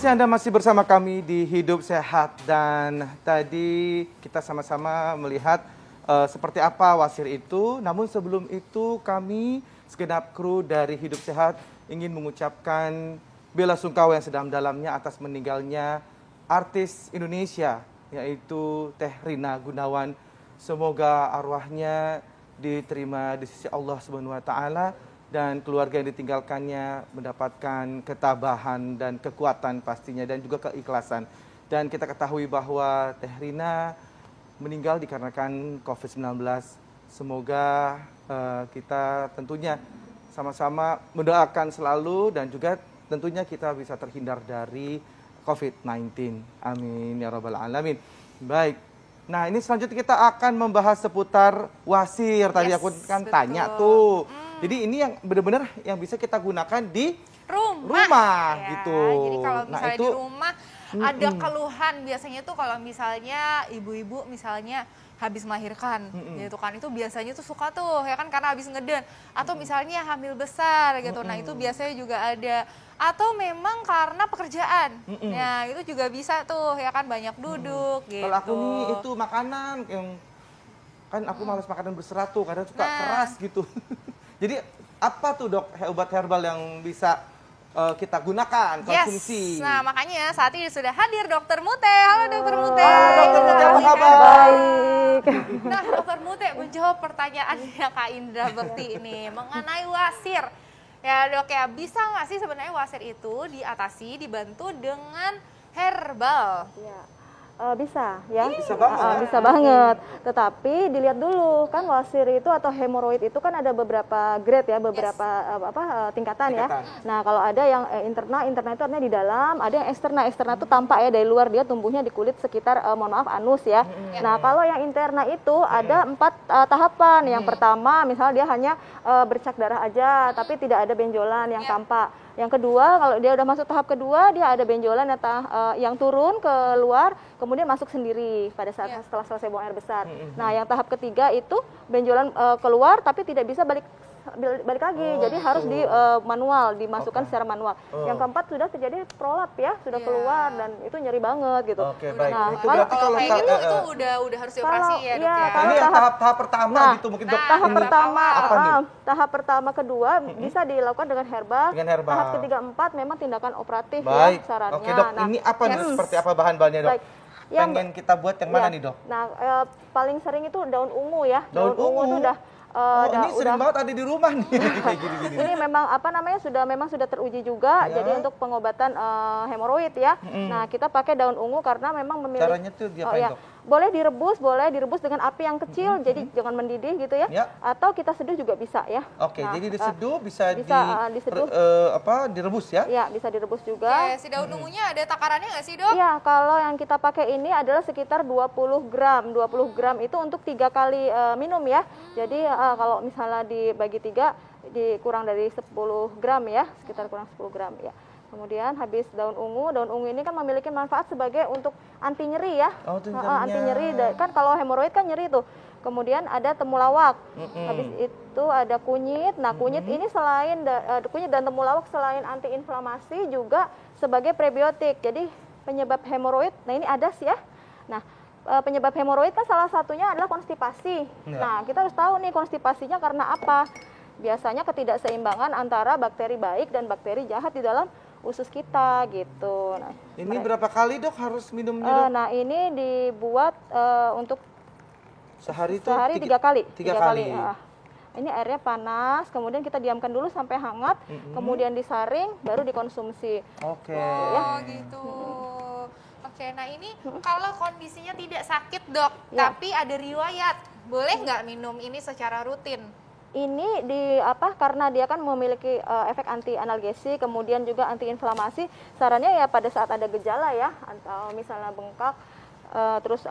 kasih Anda masih bersama kami di Hidup Sehat, dan tadi kita sama-sama melihat seperti apa wasir itu. Namun sebelum itu kami segenap kru dari Hidup Sehat ingin mengucapkan bela sungkawa yang sedalam-dalamnya atas meninggalnya artis Indonesia yaitu Teh Rina Gunawan. Semoga arwahnya diterima di sisi Allah Subhanahu wa taala dan keluarga yang ditinggalkannya mendapatkan ketabahan dan kekuatan pastinya dan juga keikhlasan. Dan kita ketahui bahwa Teh Rina meninggal dikarenakan COVID-19. Semoga kita tentunya sama-sama mendoakan selalu dan juga tentunya kita bisa terhindar dari COVID-19. Amin ya rabbal alamin. Baik. Nah, ini selanjutnya kita akan membahas seputar wasir. Tadi aku kan betul. Tanya tuh. Jadi ini yang benar-benar yang bisa kita gunakan di rumah ya, gitu. Jadi kalau misalnya di rumah ada keluhan biasanya tuh kalau misalnya ibu-ibu misalnya habis melahirkan gitu kan, itu biasanya tuh suka tuh ya kan karena habis ngeden atau misalnya hamil besar gitu. Nah, itu biasanya juga ada, atau memang karena pekerjaan. Nah, itu juga bisa tuh ya kan, banyak duduk gitu. Kalau aku nih itu makanan yang kan aku malas makanan berserat tuh, kadang suka keras gitu. Jadi apa tuh dok obat herbal yang bisa kita gunakan, konsumsi? Nah, makanya saat ini sudah hadir Dokter Mute. Halo Dokter Mute. Dokter Mute, apa kabar? Baik. Nah, Dokter Mute menjawab pertanyaannya Kak Indra Bekti ini mengenai wasir. Ya dok ya, bisa nggak sih sebenarnya wasir itu diatasi, dibantu dengan herbal? Ya. Bisa ya, bisa banget. Bisa banget. Tetapi dilihat dulu kan wasir itu atau hemoroid itu kan ada beberapa grade ya, beberapa tingkatan ya. Nah, kalau ada yang internal itu artinya di dalam, ada yang eksternal itu tampak ya dari luar, dia tumbuhnya di kulit sekitar mohon maaf anus ya. Nah, kalau yang interna itu ada 4 tahapan. Yang pertama misalnya dia hanya bercak darah aja tapi tidak ada benjolan yang tampak. Yang kedua, kalau dia udah masuk tahap kedua, dia ada benjolan yang turun ke luar, kemudian masuk sendiri pada saat setelah selesai buang air besar. Nah, yang tahap ketiga itu benjolan keluar tapi tidak bisa balik lagi, jadi harus di manual, dimasukkan secara manual. Yang keempat sudah terjadi prolap ya, sudah keluar dan itu nyeri banget gitu. Baik. Nah, itu berarti kalau kayak gitu itu udah harus dioperasi ya dok ya. Ini yang tahap pertama gitu mungkin dok. Tahap pertama kedua bisa dilakukan dengan herbal. Tahap ketiga empat memang tindakan operatif ya sarannya. Oke dok, ini apa nih, seperti apa bahan-bahannya dok? Pengen kita buat yang mana nih dok? Nah, paling sering itu daun ungu ya. Daun ungu itu udah ini sering banget ada di rumah nih. Kayak gini-gini. Ini memang sudah teruji juga. Jadi untuk pengobatan hemoroid ya. Nah, kita pakai daun ungu karena memang memiliki. Caranya tuh diapain dok? Boleh direbus dengan api yang kecil, jadi jangan mendidih gitu ya. Atau kita seduh juga bisa ya. Oke, jadi diseduh bisa diseduh. Direbus ya? Ya, bisa direbus juga. Si daun ungunya ada takarannya nggak sih dok? Iya, kalau yang kita pakai ini adalah sekitar 20 gram. 20 gram itu untuk 3 kali minum ya. Jadi kalau misalnya dibagi 3, dikurang dari 10 gram ya, sekitar kurang 10 gram ya. Kemudian habis daun ungu ini kan memiliki manfaat sebagai untuk anti nyeri ya. Anti nyeri, kan kalau hemoroid kan nyeri tuh. Kemudian ada temulawak. Habis itu ada kunyit. Nah, kunyit ini selain kunyit dan temulawak selain antiinflamasi juga sebagai prebiotik. Jadi penyebab hemoroid, nah ini adas ya. Nah, penyebab hemoroid kan salah satunya adalah konstipasi. Nah, kita harus tahu nih konstipasinya karena apa. Biasanya ketidakseimbangan antara bakteri baik dan bakteri jahat di dalam usus kita gitu. Nah, ini berapa kali dok harus minumnya dok? Nah, ini dibuat untuk sehari 3 kali. 3 kali. Ini airnya panas, kemudian kita diamkan dulu sampai hangat, kemudian disaring, baru dikonsumsi. Oke. Oh gitu. Oke, nah ini kalau kondisinya tidak sakit dok, tapi ada riwayat, boleh nggak minum ini secara rutin? Ini karena dia kan memiliki efek anti analgesi, kemudian juga anti inflamasi. Sarannya ya pada saat ada gejala ya, atau misalnya bengkak, terus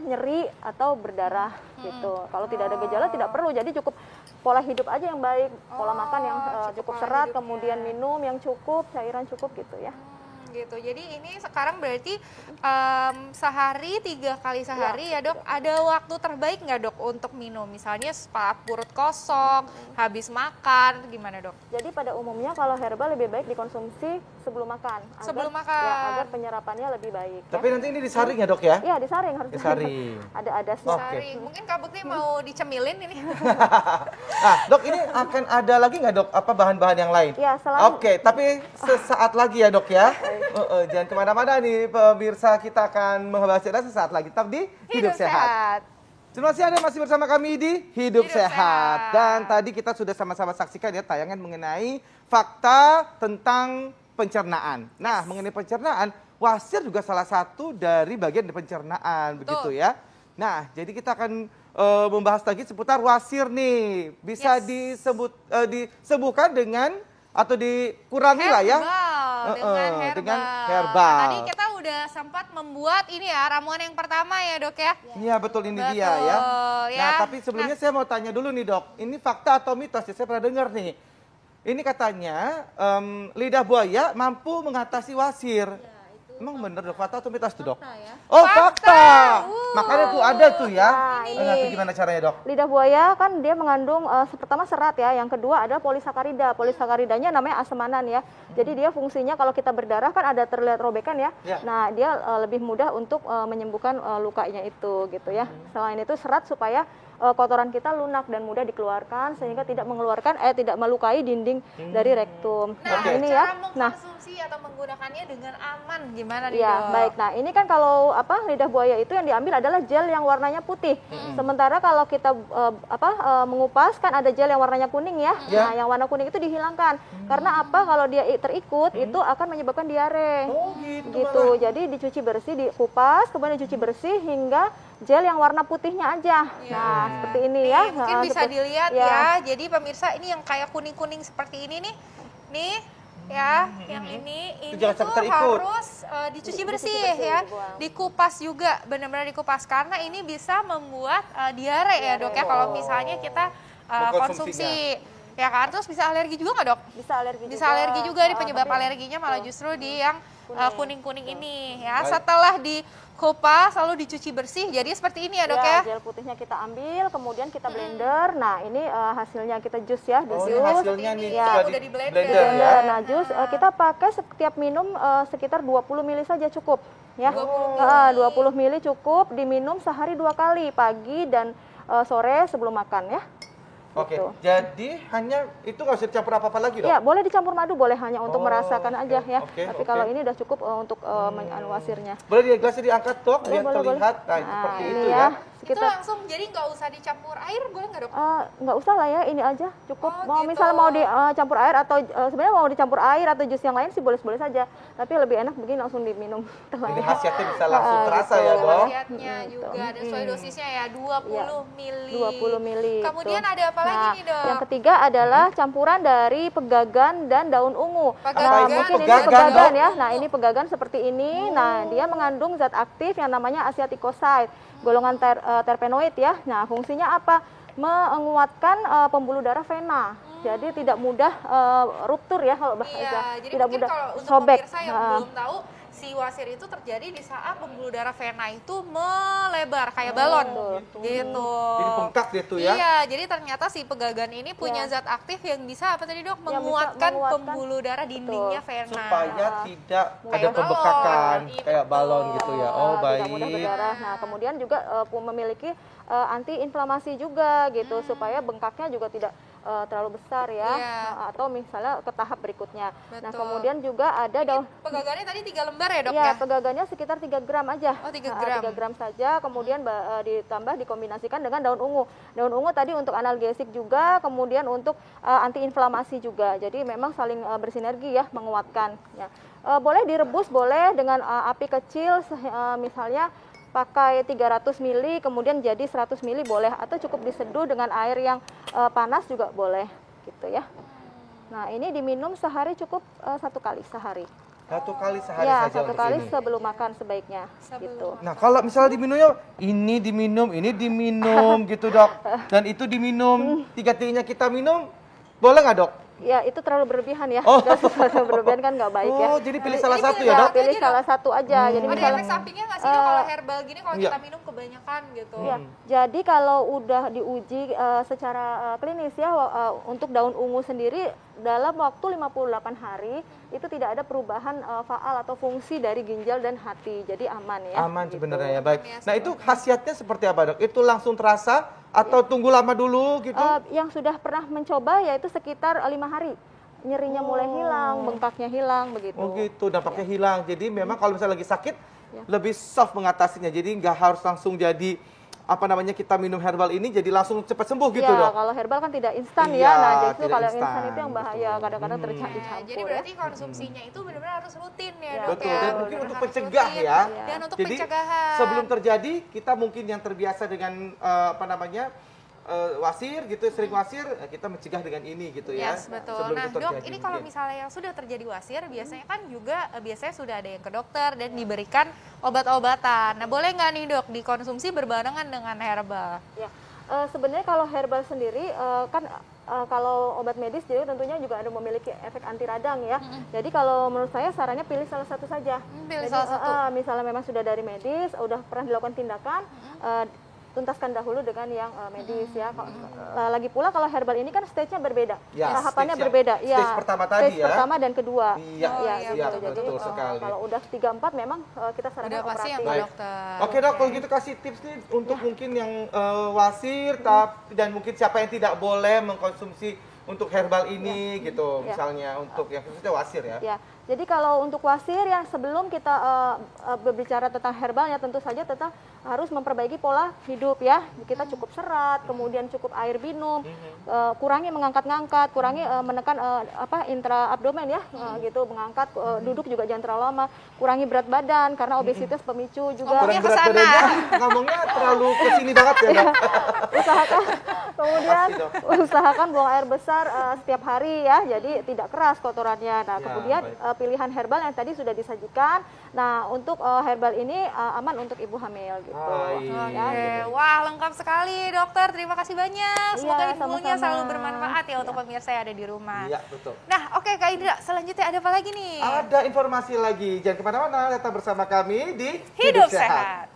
nyeri atau berdarah gitu. Kalau tidak ada gejala tidak perlu, jadi cukup pola hidup aja yang baik, pola makan yang cukup serat, kemudian minum yang cukup, cairan cukup gitu ya. gitu. Jadi ini sekarang berarti sehari 3 kali sehari ya dok. Ada waktu terbaik nggak dok untuk minum? Misalnya saat perut kosong, habis makan, gimana dok? Jadi pada umumnya kalau herbal lebih baik dikonsumsi sebelum makan. Sebelum makan. Ya, agar penyerapannya lebih baik. Tapi nanti ini disaring ya dok ya? Iya, disaring harus. Disaring. Ada sih. Oke. Sari. Mungkin Kak Bekti mau dicemilin ini. Nah, dok ini akan ada lagi nggak dok apa bahan-bahan yang lain? Ya, selain Oke, tapi sesaat lagi ya dok ya. Jangan kemana-mana nih pemirsa, kita akan membahasnya sesaat lagi. Tetap di Hidup Sehat. Terima kasih Anda masih bersama kami di Hidup Sehat. Dan tadi kita sudah sama-sama saksikan ya tayangan mengenai fakta tentang pencernaan. Nah, mengenai pencernaan, wasir juga salah satu dari bagian dari pencernaan, begitu ya. Nah, jadi kita akan membahas lagi seputar wasir nih. Bisa disembuhkan dengan atau dikurangi lah ya. Dengan herbal. Tadi kita udah sempat membuat ini ya ramuan yang pertama ya dok ya. Iya betul, ini dia ya. ya. Nah tapi sebelumnya saya mau tanya dulu nih dok. Ini fakta atau mitos ya, saya pernah dengar nih. Ini katanya lidah buaya mampu mengatasi wasir. Emang bener dok, fakta atau mitos tuh dok? Ya. Oh fakta. Fakta. Makanya tuh ada tuh ya. Nah, Nah, itu gimana caranya dok? lidah buaya kan dia mengandung pertama serat ya, yang kedua ada polisakarida. Polisakaridanya namanya asemanan ya. Jadi dia fungsinya kalau kita berdarah kan ada terlihat robekan ya. Ya. Nah, dia lebih mudah untuk menyembuhkan lukanya itu gitu ya. Selain itu serat supaya kotoran kita lunak dan mudah dikeluarkan sehingga tidak melukai dinding dari rektum. Nah, ini cara ya. Nah, mengkonsumsi atau menggunakannya dengan aman gimana nih ya, dok? baik. Nah, ini kan kalau lidah buaya itu yang diambil adalah gel yang warnanya putih. Sementara kalau kita mengupas kan ada gel yang warnanya kuning ya. Nah, yang warna kuning itu dihilangkan. Karena apa? Kalau dia terikut itu akan menyebabkan diare. Oh Gitu. Jadi dicuci bersih, dikupas, kemudian dicuci bersih hingga gel yang warna putihnya aja. Nah, seperti ini ya. Mungkin bisa dilihat ya. ya. Jadi pemirsa ini yang kayak kuning-kuning seperti ini nih. Nih ya, yang ini jangan tuh sampai terikut. harus dicuci bersih bersih, ya. dibuang. Dikupas juga, benar-benar dikupas karena ini bisa membuat diare ya, Dok ya kalau misalnya kita konsumsi. Ya kan, terus bisa alergi juga nggak dok? Bisa alergi juga nih, penyebab alerginya malah justru di yang kuning-kuning ini ya. Setelah dikupas lalu dicuci bersih, jadi seperti ini ya dok ya? Gel putihnya kita ambil, kemudian kita blender. Nah ini hasilnya kita jus ya, di jus. Hasilnya nih ya. Udah di blender ya. Nah jus kita pakai setiap minum sekitar 20 ml saja cukup ya. 20 ml cukup, diminum sehari 2 kali, pagi dan sore sebelum makan ya. Oke, Gitu. jadi hanya itu nggak usah dicampur apa-apa lagi dok? Ya, boleh dicampur madu, boleh hanya untuk merasakan aja ya. Tapi kalau ini udah cukup untuk wasirnya. Boleh gelasnya diangkat dok, biar Boleh. terlihat. Nah, seperti ini itu ya. ya. itu langsung, jadi nggak usah dicampur air, boleh nggak dok? Nggak usah lah ya, ini aja cukup. Mau gitu. misalnya mau dicampur air atau sebenarnya mau dicampur air atau jus yang lain sih boleh-boleh saja. Tapi lebih enak begini langsung diminum. Ini khasiatnya bisa langsung terasa ya dok. Khasiatnya juga ada sesuai dosisnya ya, 20 mili. 20 mili. Kemudian ada apa lagi nih dok? Yang ketiga adalah campuran dari pegagan dan daun ungu. Pegagan. Mungkin ini Pegagan, pegagan Dok? ya. Nah, ini pegagan seperti ini. Nah, dia mengandung zat aktif yang namanya asiaticoside, golongan terpenoid ya. Nah, fungsinya apa? Menguatkan pembuluh darah vena. Jadi tidak mudah ruptur ya kalau bahasa. Jadi Tidak mungkin mudah kalau untuk sobek. pemirsa yang belum tahu, si wasir itu terjadi di saat pembuluh darah vena itu melebar kayak balon gitu. Jadi bengkak dia tuh ya. Iya, jadi ternyata si pegagan ini punya zat aktif yang bisa apa tadi dok? Menguatkan pembuluh darah dindingnya vena. Supaya tidak ada Kayak pembekakan balon, kayak itu. balon gitu ya. Oh Tidak mudah baik. berdarah. Nah, kemudian juga memiliki anti-inflamasi juga gitu supaya bengkaknya juga tidak terlalu besar ya. Atau misalnya ke tahap berikutnya. Nah, kemudian juga ada daun Pegagannya tadi 3 lembar ya dok ya? ya? Pegagannya sekitar 3 gram aja. Oh, 3 gram. 3 gram saja, kemudian ditambah dikombinasikan dengan daun ungu. Daun ungu tadi untuk analgesik juga, kemudian untuk antiinflamasi juga. Jadi memang saling bersinergi ya, menguatkan ya. Boleh direbus, boleh dengan api kecil misalnya pakai 300 ml kemudian jadi 100 ml boleh, atau cukup diseduh dengan air yang panas juga boleh gitu ya. Nah, ini diminum sehari cukup 1 kali sehari. 1 kali sehari Ya, saja 1 untuk kali ini. sebelum makan sebaiknya gitu. Nah, kalau misalnya diminumnya ini diminum gitu dok, dan itu diminum, tiga-tiganya kita minum, boleh nggak dok? Ya itu terlalu berlebihan ya. Oh. Terlalu berlebihan kan nggak baik ya. Oh, jadi pilih Ini salah satu pilih ya, Dok? satu Pilih aja, salah Dok. satu aja. Jadi Ada misalnya efek sampingnya nggak sih Dok kalau herbal gini kalau Iya. kita minum kebanyakan gitu? ya, jadi kalau udah diuji secara klinis ya untuk daun ungu sendiri dalam waktu 58 hari itu tidak ada perubahan faal atau fungsi dari ginjal dan hati. Jadi aman ya. Aman gitu. sebenarnya ya, baik. Aman ya, Nah, itu khasiatnya seperti apa, Dok? Itu langsung terasa atau tunggu lama dulu gitu? Yang sudah pernah mencoba yaitu sekitar 5 hari. Nyerinya mulai hilang, bengkaknya hilang begitu. Oh gitu, dampaknya hilang. Jadi memang kalau misalnya lagi sakit, Ya. lebih soft mengatasinya. Jadi nggak harus langsung jadi, apa namanya, kita minum herbal ini jadi langsung cepat sembuh gitu, Ya, Dok? kalau herbal kan tidak instan Iya, ya. Nah, justru tidak kalau yang instan instan, itu yang bahaya, betul. kadang-kadang Nah, tercampur jadi ya. berarti konsumsinya itu benar-benar harus rutin ya, Ya. Dok Betul, ya. dan mungkin Benar-benar untuk harus mencegah rutin. ya. Dan untuk Jadi pencegahan. sebelum terjadi, kita mungkin yang terbiasa dengan apa namanya wasir gitu, sering wasir, kita mencegah dengan ini gitu ya. Yes, betul. Sebelum Nah, itu Dok, terjadi ini kalau mungkin. misalnya yang sudah terjadi wasir, biasanya kan juga biasanya sudah ada yang ke dokter dan diberikan obat-obatan. Nah, boleh nggak nih, Dok, dikonsumsi berbarengan dengan herbal? Ya. Sebenarnya kalau herbal sendiri kan kalau obat medis jadi tentunya juga ada memiliki efek anti radang ya. Jadi kalau menurut saya sarannya pilih salah satu saja. Pilih Jadi, salah satu. misalnya memang sudah dari medis, udah pernah dilakukan tindakan, tuntaskan dahulu dengan yang medis ya. Lagi pula kalau herbal ini kan stage-nya berbeda, Ya, tahapannya stage yang- berbeda. stage pertama tadi stage ya. pertama dan kedua. Iya, Oh, ya, iya, gitu. betul, Jadi betul sekali. kalau udah 3-4 memang kita sarankan Udah pasti yang operatif. ke Baik. dokter. Oke, Dok, kalau gitu kasih tips nih untuk mungkin yang wasir dan mungkin siapa yang tidak boleh mengkonsumsi untuk herbal ini gitu, Ya. misalnya untuk yang khususnya wasir ya. Ya, jadi kalau untuk wasir ya sebelum kita berbicara tentang herbalnya tentu saja tetap harus memperbaiki pola hidup ya. Kita cukup serat, kemudian cukup air minum, kurangi mengangkat-ngangkat, kurangi menekan intra abdomen ya, gitu mengangkat, duduk juga jangan terlalu lama, kurangi berat badan karena obesitas pemicu juga. Ngomongnya Kurang berat kesana. badannya, ngomongnya terlalu kesini banget ya, Dok. Usahakan kemudian Pasti, Dok. usahakan buang air besar setiap hari ya, jadi tidak keras kotorannya. Nah, Ya, kemudian baik. pilihan herbal yang tadi sudah disajikan. Nah, untuk herbal ini aman untuk ibu hamil gitu. Baik. Ya, Oke, gitu. wah lengkap sekali dokter. Terima kasih banyak. Semoga Iya, infonya sama-sama. selalu bermanfaat ya untuk pemirsa yang ada di rumah. Iya, betul. Nah, oke Kak Indra, selanjutnya ada apa lagi nih? Ada informasi lagi, jangan kemana-mana, tetap bersama kami di Hidup Sehat.